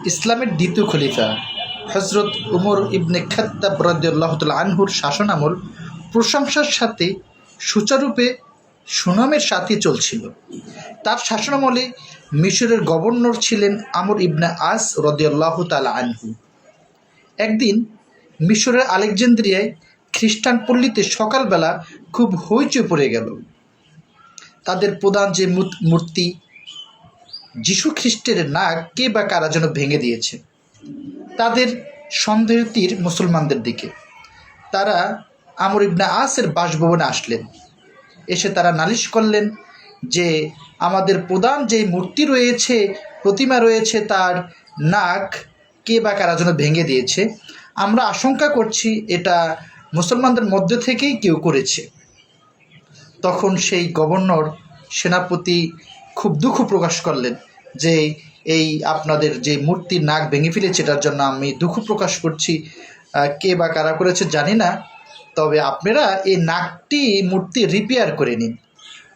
ইসলামের দ্বিতীয় খলিফা হজরত উমর ইবনে খাত্তাব রাদিয়াল্লাহু তাআলা আনহুর শাসনামল প্রশংসার সাথে সুচারুরূপে সুনামের সাথে চলছিল। তার শাসনামলে মিশরের গভর্নর ছিলেন আমর ইবনে আস রাদিয়াল্লাহু তাআলা আনহু। একদিন মিশরের আলেকজান্দ্রিয়ায় খ্রিস্টান পল্লীতে সকালবেলা খুব হইচই পড়ে গেল। তাদের প্রধান যে মূর্তি যীশু খ্রিস্টের নাক কে বা কারা যেন ভেঙে দিয়েছে। তাদের সন্দেহের তীর মুসলমানদের দিকে। তারা আমর ইবনে আসের বাসভবনে আসলেন। এসে তারা নালিশ করলেন যে আমাদের প্রধান যে মূর্তি রয়েছে, প্রতিমা রয়েছে, তার নাক কে বা কারা যেন ভেঙে দিয়েছে। আমরা আশঙ্কা করছি এটা মুসলমানদের মধ্য থেকেই কেউ করেছে। তখন সেই গভর্নর সেনাপতি খুব দুঃখ প্রকাশ করলেন যে এই আপনাদের যে মূর্তির নাক ভেঙে ফেলেছে এটার জন্য আমি দুঃখ প্রকাশ করছি। কে বা কারা করেছে জানি না, তবে আপনারা এই মূর্তি রিপেয়ার করে নিন।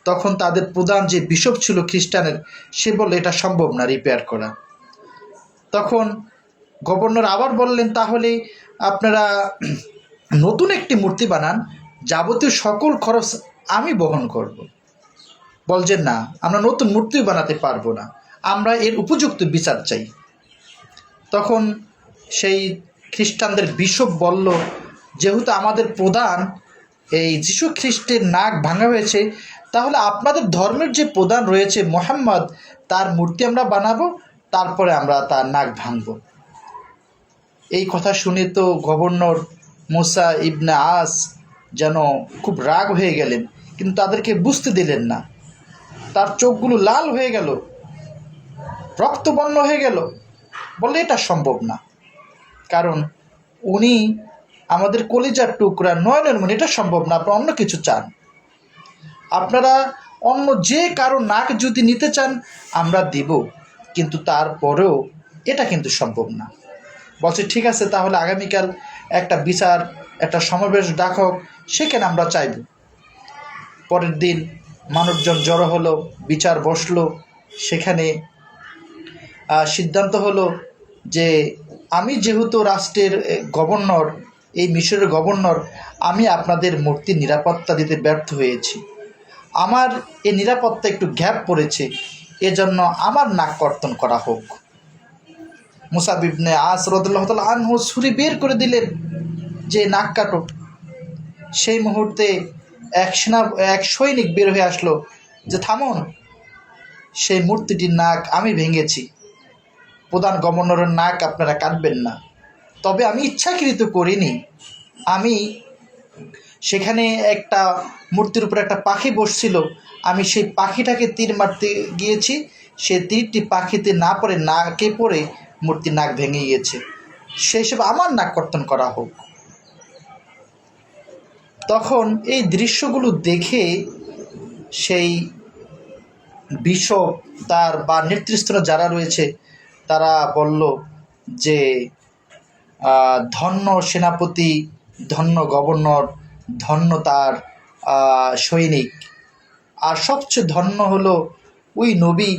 তখন তাদের প্রধান যে বিশপ ছিল খ্রিস্টানের, সে বলল এটা সম্ভব না রিপেয়ার করা। তখন গভর্নর আবার বললেন তাহলে আপনারা নতুন একটি মূর্তি বানান, যাবতীয় সকল খরচ আমি বহন করব। বলছেন না, আমরা নতুন মূর্তি বানাতে পারবো না, আমরা এর উপযুক্ত বিচার চাই। তখন সেই খ্রিস্টানদের বিশপ বলল, যেহেতু আমাদের প্রধান এই যীশু খ্রিস্টের নাক ভাঙা হয়েছে, তাহলে আপনাদের ধর্মের যে প্রধান রয়েছে মুহাম্মদ, তার মূর্তি আমরা বানাবো, তারপরে আমরা তার নাক ভাঙব। এই কথা শুনে তো গভর্নর মুসা ইবনে আস যেন খুব রাগ হয়ে গেলেন, কিন্তু তাদেরকে বুঝতে দিলেন না। তার চোখগুলো লাল হয়ে গেল, রক্তবর্ণ হয়ে গেল, বললে এটা সম্ভব না, কারণ উনি আমাদের কলিজার টুকরা, নয়নের মণি, এটা সম্ভব না। আপনারা অন্য কিছু চান, আপনারা অন্য যে কারো নাক যদি নিতে চান আমরা দিব, কিন্তু তারপরেও এটা কিন্তু সম্ভব না। বলছে ঠিক আছে, তাহলে আগামীকাল একটা বিচার, একটা সমাবেশ ডাকক, সেখানে আমরা চাইব। পরের দিন মানুষজন জড়ো হলো, বিচার বসলো। সেখানে সিদ্ধান্ত হলো যে আমি যেহেতু রাষ্ট্রের গভর্নর, এই মিশরের গভর্নর, আমি আপনাদের মূর্তির নিরাপত্তা দিতে ব্যর্থ হয়েছি। আমার এই নিরাপত্তা একটু গ্যাপ পড়েছে, এজন্য আমার নাক কর্তন করা হোক। মুসা ইবনে আস রাদিয়াল্লাহু তাআলা আনহু ছুরি বের করে দিলেন যে নাক কাটো। সেই মুহূর্তে এক সৈনিক বের হয়ে আসলো যে থামুন, সেই মূর্তিটির নাক আমি ভেঙেছি, প্রধান গভর্নরের নাক আপনারা কাটবেন না। তবে আমি ইচ্ছাকৃত করিনি, আমি সেখানে একটা মূর্তির উপর একটা পাখি বসছিল, আমি সেই পাখিটাকে তীর মারতে গিয়েছি, সেই তীরটি পাখিতে না পড়ে নাকে পড়ে মূর্তির নাক ভেঙে গিয়েছে, সেই হিসেবে আমার নাক কর্তন করা হোক। তখন এই দৃশ্যগুলো দেখে সেই বিশপ তার বা নেতৃস্থানে যারা রয়েছে তারা বলল যে ধন্য সেনাপতি, ধন্য গভর্নর, ধন্য তার সৈনিক, আর সবচেয়ে ধন্য হলো ওই নবী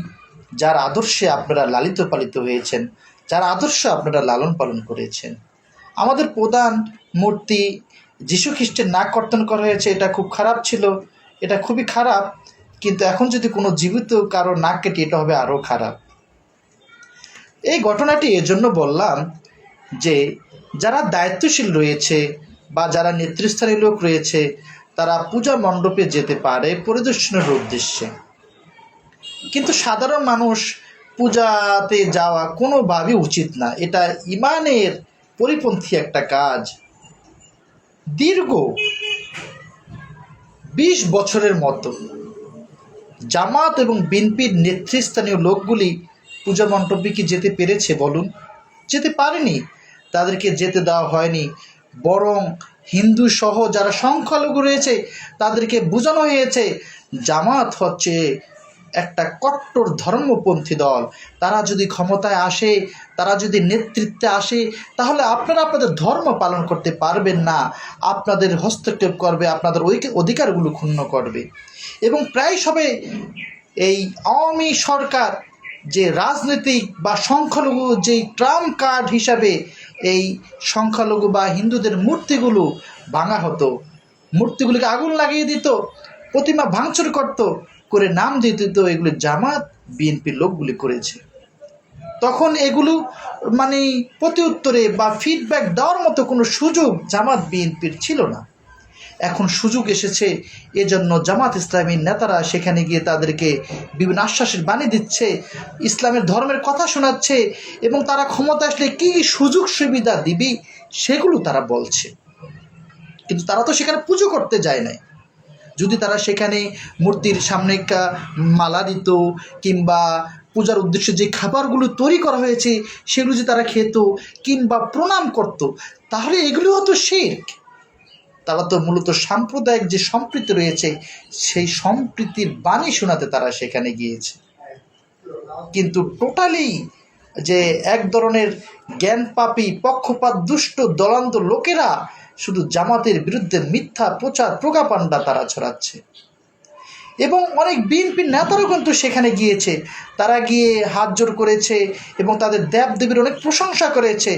যার আদর্শে আপনারা লালিত পালিত হয়েছেন, যার আদর্শ আপনারা লালন পালন করেছেন। আমাদের প্রধান মূর্তি যীশু খ্রিস্টের নাক কর্তন করা হয়েছে, এটা খুব খারাপ ছিল, এটা খুবই খারাপ, কিন্তু এখন যদি কোনো জীবিত কারো নাক কেটে, এটা হবে আরও খারাপ। এই ঘটনাটি এজন্য বললাম যে যারা দায়িত্বশীল রয়েছে বা যারা নেতৃস্থানীয় লোক রয়েছে, তারা পূজা মণ্ডপে যেতে পারে পরিদর্শনের উদ্দেশ্যে, কিন্তু সাধারণ মানুষ পূজাতে যাওয়া কোনোভাবেই উচিত না। এটা ইমানের পরিপন্থী একটা কাজ। দীর্ঘ 20 বছরের মতো জামাত এবং বিএনপির নেতৃস্থানীয় লোকগুলি পূজা মণ্ডপে কি যেতে পেরেছে বলুন? যেতে পারেনি, তাদেরকে যেতে দেওয়া হয়নি। বরং হিন্দু সহ যারা সংখ্যালঘু রয়েছে তাদেরকে বোঝানো হয়েছে জামাত হচ্ছে একটা কট্টর ধর্মপন্থী দল, তারা যদি ক্ষমতায় আসে, তারা যদি নেতৃত্বে আসে, তাহলে আপনারা আপনাদের ধর্ম পালন করতে পারবেন না, আপনাদের হস্তক্ষেপ করবে, আপনাদের অধিকারগুলো ক্ষুণ্ণ করবে। এবং প্রায় সবে এই আওয়ামী সরকার যে রাজনৈতিক বা সংখ্যালঘু যেই ট্রাম্প কার্ড হিসাবে এই সংখ্যালঘু বা হিন্দুদের মূর্তিগুলো ভাঙা হতো, মূর্তিগুলিকে আগুন লাগিয়ে দিত, প্রতিমা ভাঙচুর করত, করে নাম দিয়ে দিত এগুলি জামাত বিএনপির লোকগুলি করেছে। তখন এগুলো মানে প্রতি উত্তরে বা ফিডব্যাক দেওয়ার মতো কোনো সুযোগ জামাত বিএনপির ছিল না। এখন সুযোগ এসেছে, এজন্য জামাত ইসলামীর নেতারা সেখানে গিয়ে তাদেরকে বিভিন্ন আশ্বাসের বাণী দিচ্ছে, ইসলামের ধর্মের কথা শোনাচ্ছে, এবং তারা ক্ষমতা আসলে কী সুযোগ সুবিধা দিবি সেগুলো তারা বলছে। কিন্তু তারা তো সেখানে পুজো করতে যায় নাই। যদি তারা সেখানে মূর্তির সামনে মালা দিত কিংবা পূজার উদ্দেশ্যে যে খাবারগুলো তৈরি করা হয়েছে সেগুলো যদি তারা খেত কিংবা প্রণাম করত, তাহলে এগুলো হতো শিরক। তারা তো মূলত সাম্প্রদায়িক যে সম্প্রীতি রয়েছে সেই সম্প্রীতির বাণী শোনাতে তারা সেখানে গিয়েছে। কিন্তু টোটালি যে এক ধরনের জ্ঞানপাপী পক্ষপাত দুষ্ট দলান্ত লোকেরা শুধু জামাতের বিরুদ্ধে মিথ্যা প্রচার প্রোপাগান্ডা তারা ছড়াচ্ছে। এবং অনেক বিএনপির নেতারাও কিন্তু সেখানে গিয়েছে, তারা গিয়ে হাত জোড় করেছে এবং তাদের দেবদেবীর অনেক প্রশংসা করেছে।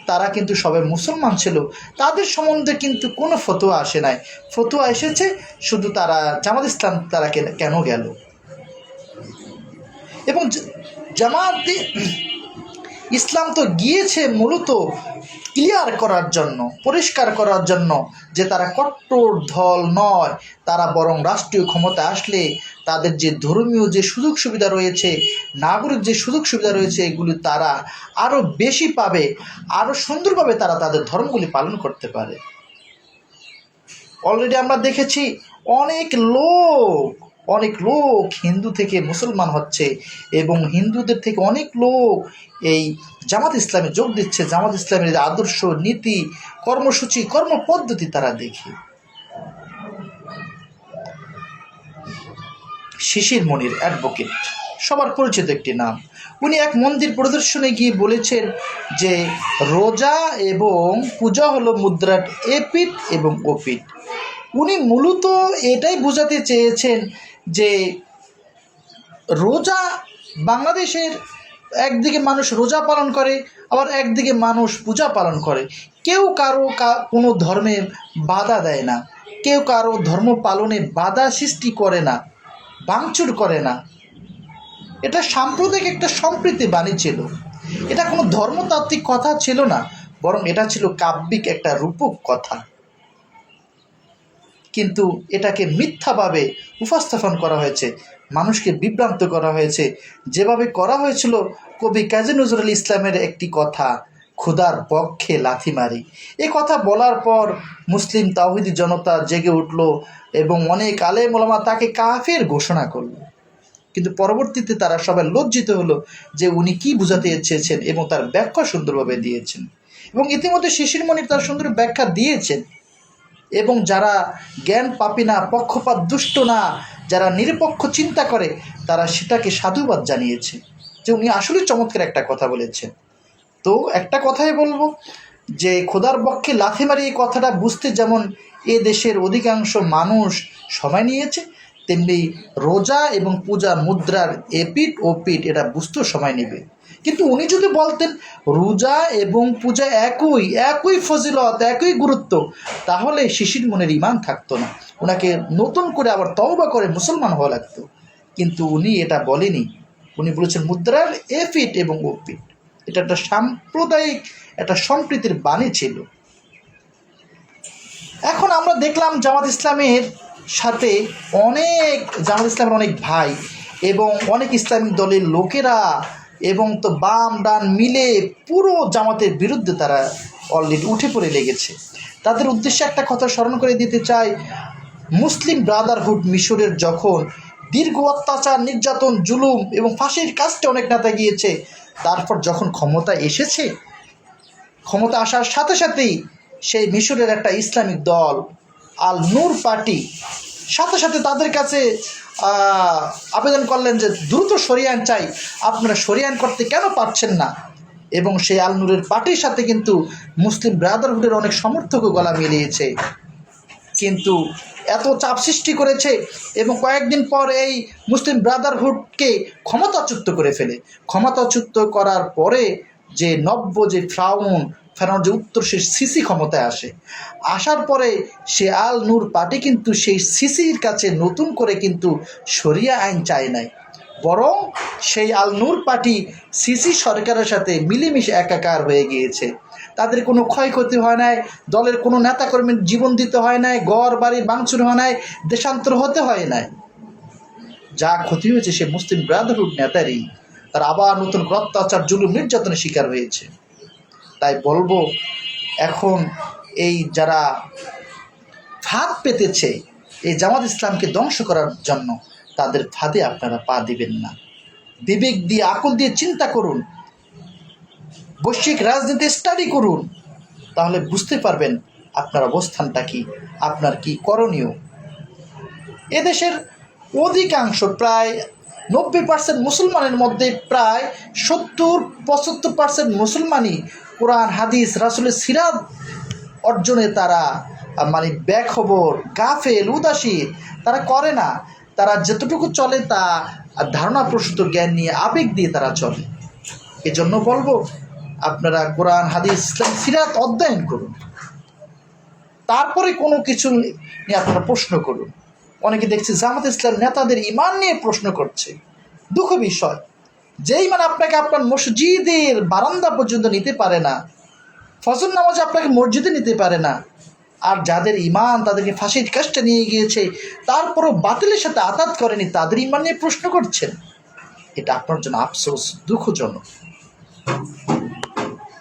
তারা কিন্তু সবাই মুসলমান ছিল, তাদের সম্বন্ধে কিন্তু কোনো ফতোয়া আসে নাই। ফতোয়া এসেছে শুধু তারা জামাত ইসলাম তারা কেন গেল। এবং জামাত ইসলাম তো গিয়েছে মূলত ক্লিয়ার করার জন্য, পরিষ্কার করার জন্য যে তারা কট্টর দল নয়, তারা বরং রাষ্ট্রীয় ক্ষমতা আসলে তাদের যে ধর্মীয় যে সুযোগ সুবিধা রয়েছে, নাগরিক যে সুযোগ সুবিধা রয়েছে, এগুলি তারা আরও বেশি পাবে, আরও সুন্দরভাবে তারা তাদের ধর্মগুলি পালন করতে পারে। অলরেডি আমরা দেখেছি অনেক লোক হিন্দু থেকে মুসলমান হচ্ছে এবং হিন্দুদের থেকে অনেক লোক এই জামাত ইসলামে যোগ দিচ্ছে। জামাত ইসলামের আদর্শ, নীতি, কর্মসূচি, কর্মপদ্ধতি তারা দেখে। শিশির মনির অ্যাডভোকেট, সবার পরিচিত একটি নাম। উনি এক মন্দির পরিদর্শনে গিয়ে বলেছেন যে রোজা এবং পূজা হলো মুদ্রার এপিঠ এবং ওপিঠ। উনি মূলত এটাই বোঝাতে চেয়েছেন যে রোজা বাংলাদেশের একদিকে মানুষ রোজা পালন করে, আবার একদিকে মানুষ পূজা পালন করে। কেউ কারো কোনো ধর্মে বাধা দেয় না, কেউ কারো ধর্ম পালনে বাধা সৃষ্টি করে না, ভাঙচুর করে না। এটা সাম্প্রদায়িক একটা সম্প্রীতি বাণী ছিল, এটা কোনো ধর্মতাত্ত্বিক কথা ছিল না, বরং এটা ছিল কাব্যিক একটা রূপক কথা। কিন্তু এটাকে মিথ্যাভাবে উপস্থাপন করা হয়েছে, মানুষকে বিভ্রান্ত করা হয়েছে। যেভাবে করা হয়েছিল কবি কাজী নজরুল ইসলামের একটি কথা, ক্ষুধার পক্ষে লাথি মারি। এই কথা বলার পর মুসলিম তাওহীদি জনতা জেগে উঠল এবং অনেক আলেম ওলামা তাকে কাফের ঘোষণা করল। কিন্তু পরবর্তীতে তারা সবাই লজ্জিত হলো যে উনি কি বোঝাতে চেয়েছেন এবং তার ব্যাখ্যা সুন্দরভাবে দিয়েছেন। এবং ইতিমধ্যে শিশির মনির তার সুন্দর ব্যাখ্যা দিয়েছেন। এবং যারা জ্ঞান পাপী না, পক্ষপাত দুষ্ট না, যারা নিরপেক্ষ চিন্তা করে, তারা সেটাকে সাধুবাদ জানিয়েছে যে উনি আসলে চমৎকার একটা কথা বলেছেন। তো একটা কথাই বলবো যে খোদার পক্ষে লাথি মারি এই কথাটা বুঝতে যেমন এ দেশের অধিকাংশ মানুষ সময় নিয়েছে, তেমনি রোজা এবং পূজা মুদ্রার এপিঠ ওপিঠ এটা বুঝতেও সময় নেবে। কিন্তু উনি যদি বলতেন রোজা এবং পূজা একই ফজিলত, একই গুরুত্ব, তাহলে শিশির মনের ঈমান থাকতো না, ওনাকে নতুন করে আবার তওবা করে মুসলমান হওয়া লাগতো। কিন্তু উনি এটা বলেনি, উনি বলেছেন মুদ্রার এপিঠ এবং ওপিঠ। এটা একটা সাম্প্রদায়িক একটা সম্প্রীতির বাণী ছিল। এখন আমরা দেখলাম জামাত ইসলামের সাথে জামাত ইসলামের অনেক ভাই এবং অনেক ইসলামিক দলের লোকেরা এবং তো বাম ডান মিলে পুরো জামাতের বিরুদ্ধে তারা অলরেডি উঠে পড়ে লেগেছে। তাদের উদ্দেশ্যে একটা কথা স্মরণ করে দিতে চাই, মুসলিম ব্রাদারহুড মিশরের যখন দীর্ঘ অত্যাচার, নির্যাতন, জুলুম এবং ফাঁসির কাজটা অনেক নেতা গিয়েছে, তারপর যখন ক্ষমতা এসেছে, ক্ষমতা আসার সাথে সাথেই সেই মিশরের একটা ইসলামিক দল আল নূর পার্টি সাথে সাথে তাদের কাছে আবেদন করলেন যে দ্রুত সরিয়ে আইন চাই, আপনারা সরিয়ে আইন করতে কেন পারছেন না। এবং সেই আল নূরের পার্টির সাথে কিন্তু মুসলিম ব্রাদারহুডের অনেক সমর্থকও গলা মিলিয়েছে। কিন্তু এত চাপ সৃষ্টি করেছে এবং কয়েকদিন পর এই মুসলিম ব্রাদারহুডকে ক্ষমতাচ্যুত করে ফেলে। ক্ষমতাচ্যুত করার পরে যে ফেরাউন যে উত্তর সে সিসি ক্ষমতায় আসে। আসার পরে সে আল নূর পার্টি কিন্তু সেই সিসির কাছে নতুন করে কিন্তু শরিয়া আইন চায় নাই, বরং সেই আল নূর পার্টি সিসি সরকারের সাথে মিলেমিশে একাকার হয়ে গিয়েছে। তাদের কোনো ক্ষয়ক্ষতি হয় নাই, দলের কোনো নেতাকর্মীর জীবন দিতে হয় নাই, ঘর বাড়ি ভাঙচুর হয় নাই, দেশান্তর হতে হয় নাই। যা ক্ষতি হয়েছে সে মুসলিম ব্রাদারহুড নেতারই, তার আবার নতুন অত্যাচার জুলুম নির্যাতনের শিকার হয়েছে। তাই বলবো, এখন এই যারা ফাঁদ পেতেছে এই জামাত ইসলামকে ধ্বংস করার জন্য, তাদের ফাঁদে আপনারা পা দিবেন না। বিবেক দিয়ে, আকল দিয়ে চিন্তা করুন, বৈশ্বিক রাজনীতি স্টাডি করুন, তাহলে বুঝতে পারবেন আপনার অবস্থানটা কি, আপনার কি করণীয়। এদেশের অধিকাংশ প্রায় 90% মুসলমানের মধ্যে প্রায় 70-75% মুসলমানই কোরআন হাদিস রাসূলের সিরাত অর্জনে তারা বেখবর, গাফেল, উদাসীন, তারা করে না। তারা যতটুকু চলে তা ধারণা প্রসূত জ্ঞান নিয়ে, আবেগ দিয়ে তারা চলে। এজন্য বলবো, আপনারা কোরআন হাদিস ইসলাম সিরাত অধ্যয়ন করুন, তারপরে কোনো কিছু নিয়ে আপনারা প্রশ্ন করুন। অনেকে দেখছি জামাত ইসলাম নেতাদের ঈমান নিয়ে প্রশ্ন করছে। দুঃখ বিষয়, যে ঈমান আপনাকে আপনার মসজিদের বারান্দা পর্যন্ত নিতে পারে না, ফজর নামাজে আপনাকে মসজিদে নিতে পারে না, আর যাদের ঈমান তাদেরকে ফাঁসির কাজটা নিয়ে গিয়েছে, তারপরও বাতিলের সাথে আঘাত করেনি, তাদের ঈমান নিয়ে প্রশ্ন করছেন। এটা আপনার জন্য আফসোস, দুঃখজনক।